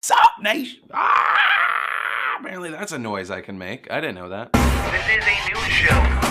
Sup, nation? Apparently that's a noise I can make. I didn't know that. This is a news show.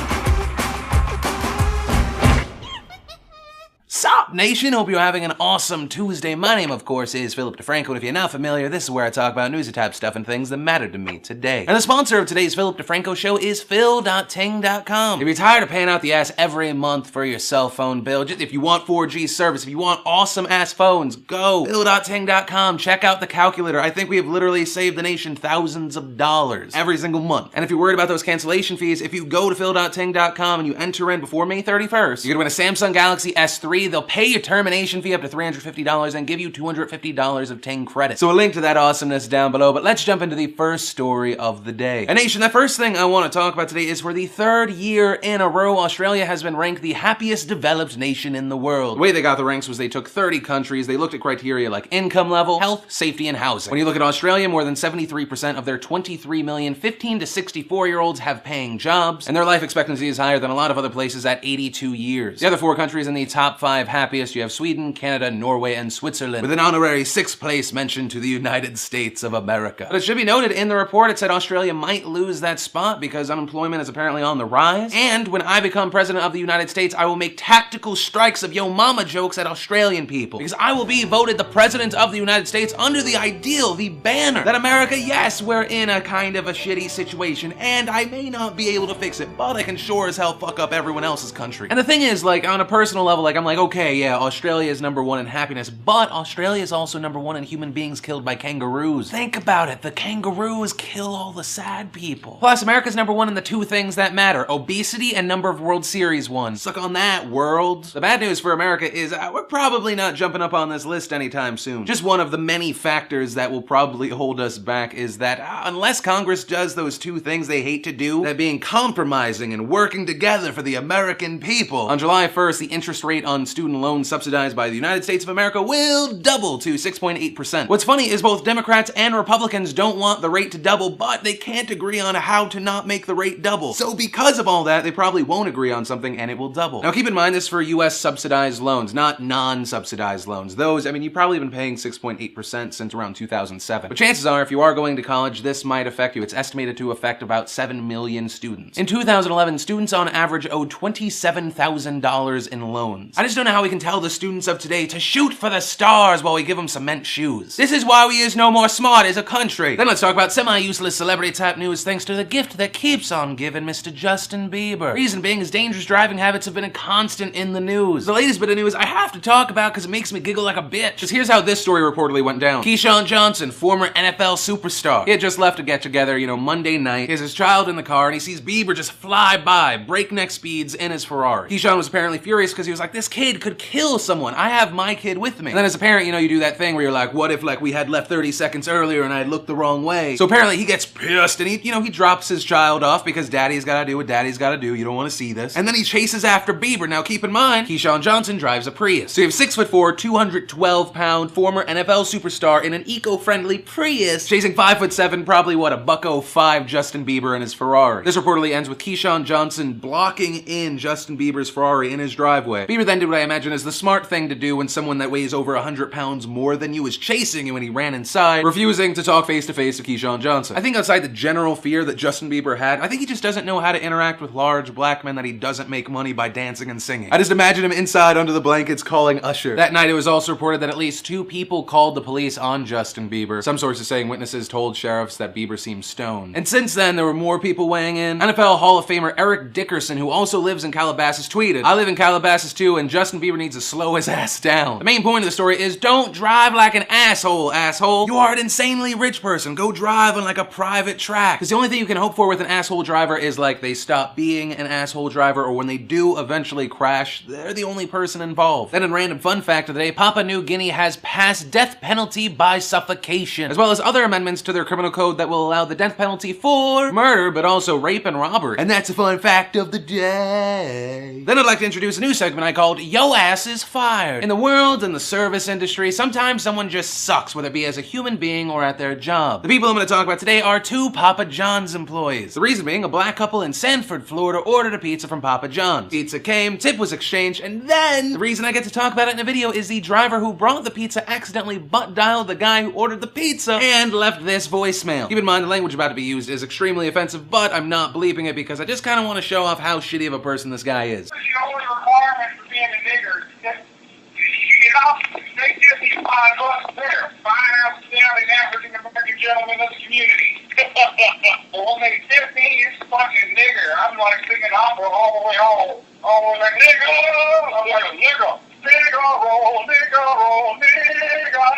Sup, nation? Hope you're having an awesome Tuesday. My name, of course, is Philip DeFranco, and if you're not familiar, this is where I talk about newsy type stuff and things that matter to me today. And the sponsor of today's Philip DeFranco show is Phil.ting.com. If you're tired of paying out the ass every month for your cell phone bill, just if you want 4G service, if you want awesome ass phones, go Phil.ting.com. Check out the calculator. I think we have literally saved the nation thousands of dollars every single month. And if you're worried about those cancellation fees, if you go to Phil.ting.com and you enter in before May 31st, you're gonna win a Samsung Galaxy S3. They'll pay your termination fee up to $350 and give you $250 of Ting credit. So a link to that awesomeness down below, but let's jump into the first story of the day. And nation, the first thing I want to talk about today is for the third year in a row, Australia has been ranked the happiest developed nation in the world. The way they got the ranks was they took 30 countries, they looked at criteria like income level, health, safety, and housing. When you look at Australia, more than 73% of their 23 million 15 to 64-year-olds have paying jobs, and their life expectancy is higher than a lot of other places at 82 years. The other four countries in the top 5 happiest, you have Sweden, Canada, Norway, and Switzerland, with an honorary 6th place mentioned to the United States of America. But it should be noted, in the report it said Australia might lose that spot because unemployment is apparently on the rise, and when I become president of the United States, I will make tactical strikes of yo mama jokes at Australian people, because I will be voted the president of the United States under the ideal, the banner, that America, yes, we're in a kind of a shitty situation, and I may not be able to fix it, but I can sure as hell fuck up everyone else's country. And the thing is, like, on a personal level, like, I'm like, okay, yeah, Australia is number 1 in happiness, but Australia is also number 1 in human beings killed by kangaroos. Think about it, the kangaroos kill all the sad people. Plus, America's number 1 in the 2 things that matter, obesity and number of World Series won. Suck on that, world. The bad news for America is we're probably not jumping up on this list anytime soon. Just one of the many factors that will probably hold us back is that unless Congress does those 2 things they hate to do, that being compromising and working together for the American people, on July 1st, the interest rate on student loans subsidized by the United States of America will double to 6.8%. What's funny is both Democrats and Republicans don't want the rate to double, but they can't agree on how to not make the rate double. So because of all that, they probably won't agree on something and it will double. Now keep in mind this is for US subsidized loans, not non-subsidized loans. Those, I mean, you've probably been paying 6.8% since around 2007. But chances are, if you are going to college, this might affect you. It's estimated to affect about 7 million students. In 2011, students on average owed $27,000 in loans. I just don't know how we can tell the students of today to shoot for the stars while we give them cement shoes. This is why we is no more smart as a country. Then let's talk about semi-useless celebrity type news thanks to the gift that keeps on giving, Mr. Justin Bieber. Reason being, his dangerous driving habits have been a constant in the news. The latest bit of news I have to talk about because it makes me giggle like a bitch. Just here's how this story reportedly went down. Keyshawn Johnson, former NFL superstar. He had just left a get-together, Monday night. He has his child in the car and he sees Bieber just fly by, breakneck speeds in his Ferrari. Keyshawn was apparently furious because he was like, this kid could kill someone. I have my kid with me. And then as a parent, you do that thing where you're like, what if we had left 30 seconds earlier and I had looked the wrong way? So apparently he gets pissed and he drops his child off because daddy's gotta do what daddy's gotta do. You don't wanna see this. And then he chases after Bieber. Now keep in mind, Keyshawn Johnson drives a Prius. So you have 6'4", 212-pound former NFL superstar in an eco-friendly Prius chasing 5'7", probably what, a $105 Justin Bieber in his Ferrari. This reportedly ends with Keyshawn Johnson blocking in Justin Bieber's Ferrari in his driveway. Bieber then did what I imagine is the smart thing to do when someone that weighs over 100 pounds more than you is chasing you when he ran inside, refusing to talk face to face to Keyshawn Johnson. I think outside the general fear that Justin Bieber had, I think he just doesn't know how to interact with large black men that he doesn't make money by dancing and singing. I just imagine him inside under the blankets calling Usher. That night it was also reported that at least 2 people called the police on Justin Bieber. Some sources saying witnesses told sheriffs that Bieber seemed stoned. And since then, there were more people weighing in. NFL Hall of Famer Eric Dickerson, who also lives in Calabasas, tweeted, I live in Calabasas too, and Justin Bieber needs to slow his ass down. The main point of the story is don't drive like an asshole. You are an insanely rich person. Go drive on like a private track. Because the only thing you can hope for with an asshole driver is like they stop being an asshole driver, or when they do eventually crash, they're the only person involved. Then in random fun fact of the day, Papua New Guinea has passed death penalty by suffocation, as well as other amendments to their criminal code that will allow the death penalty for murder, but also rape and robbery. And that's a fun fact of the day. Then I'd like to introduce a new segment I called Yo Ass ass is fired. In the world and the service industry, sometimes someone just sucks, whether it be as a human being or at their job. The people I'm going to talk about today are two Papa John's employees. The reason being, a black couple in Sanford, Florida ordered a pizza from Papa John's. Pizza came, tip was exchanged, and then the reason I get to talk about it in a video is the driver who brought the pizza accidentally butt dialed the guy who ordered the pizza and left this voicemail. Keep in mind the language about to be used is extremely offensive, but I'm not bleeping it because I just kind of want to show off how shitty of a person this guy is. The only requirement for being a nigger is that, they give me $5 there. Fine, outstanding African American gentleman of the community. Well, when they tip me, it's fucking nigger. I'm like singing opera all the way home. All the way like, nigga! I'm like a nigga. Nigga roll, nigga roll, nigga roll.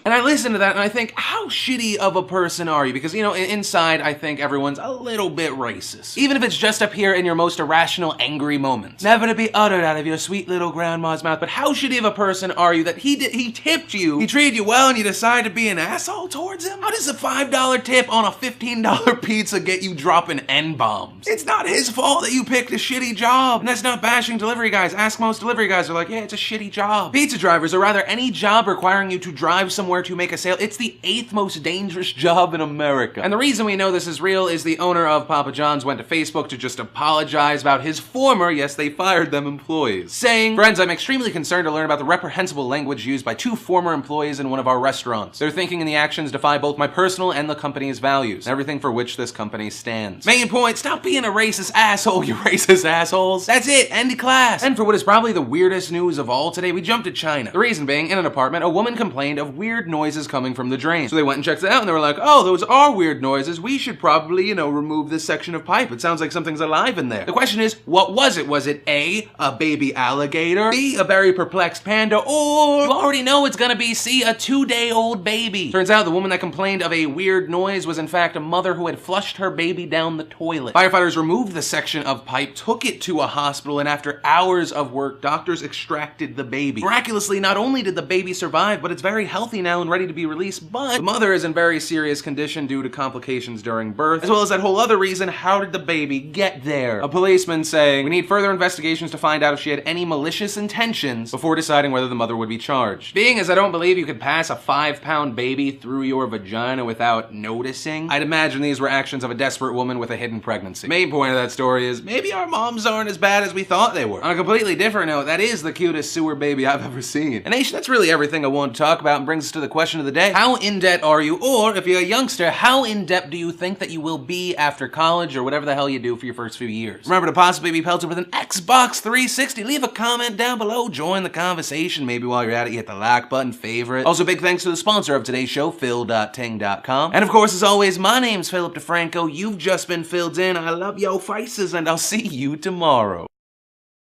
And I listen to that and I think, how shitty of a person are you? Because, you know, inside I think everyone's a little bit racist. Even if it's just up here in your most irrational, angry moments. Never to be uttered out of your sweet little grandma's mouth, but how shitty of a person are you that he tipped you, he treated you well, and you decide to be an asshole towards him? How does a $5 tip on a $15 pizza get you dropping N-bombs? It's not his fault that you picked a shitty job. And that's not bashing delivery guys. Ask most delivery guys, they're like, yeah, it's a shitty job. Pizza drivers, or rather any job requiring you to drive somewhere to make a sale, it's the 8th most dangerous job in America. And the reason we know this is real is the owner of Papa John's went to Facebook to just apologize about his former, yes, they fired them, employees, saying, friends, I'm extremely concerned to learn about the reprehensible language used by two former employees in one of our restaurants. Their thinking and the actions defy both my personal and the company's values, and everything for which this company stands. Main point, stop being a racist asshole, you racist assholes. That's it, end class. And for what is probably the weirdest news of all today, we jump to China. The reason being, in an apartment, a woman complained of weird noises coming from the drain. So they went and checked it out and they were like, oh, those are weird noises. We should probably, you know, remove this section of pipe. It sounds like something's alive in there. The question is, what was it? Was it A, baby alligator, B, a very perplexed panda, or you already know it's gonna be C, a 2-day-old baby? Turns out the woman that complained of a weird noise was in fact a mother who had flushed her baby down the toilet. Firefighters removed the section of pipe, took it to a hospital, and after hours of work, doctors extracted the baby. Miraculously, not only did the baby survive, but it's very healthy now and ready to be released, but the mother is in very serious condition due to complications during birth, as well as that whole other reason, how did the baby get there? A policeman saying, we need further investigations to find out if she had any malicious intentions before deciding whether the mother would be charged. Being as I don't believe you could pass a 5-pound baby through your vagina without noticing, I'd imagine these were actions of a desperate woman with a hidden pregnancy. Main point of that story is, maybe our moms aren't as bad as we thought they were. On a completely different note, that is the cutest sewer baby I've ever seen. And nation, that's really everything I wanted to talk about and brings us to the question of the day. How in debt are you? Or, if you're a youngster, how in debt do you think that you will be after college or whatever the hell you do for your first few years? Remember to possibly be pelted with an Xbox 360. Leave a comment down below. Join the conversation. Maybe while you're at it, you hit the like button, favorite. Also, big thanks to the sponsor of today's show, Phil.ting.com. And of course, as always, my name's Philip DeFranco. You've just been filled in. I love yo faces, and I'll see you tomorrow.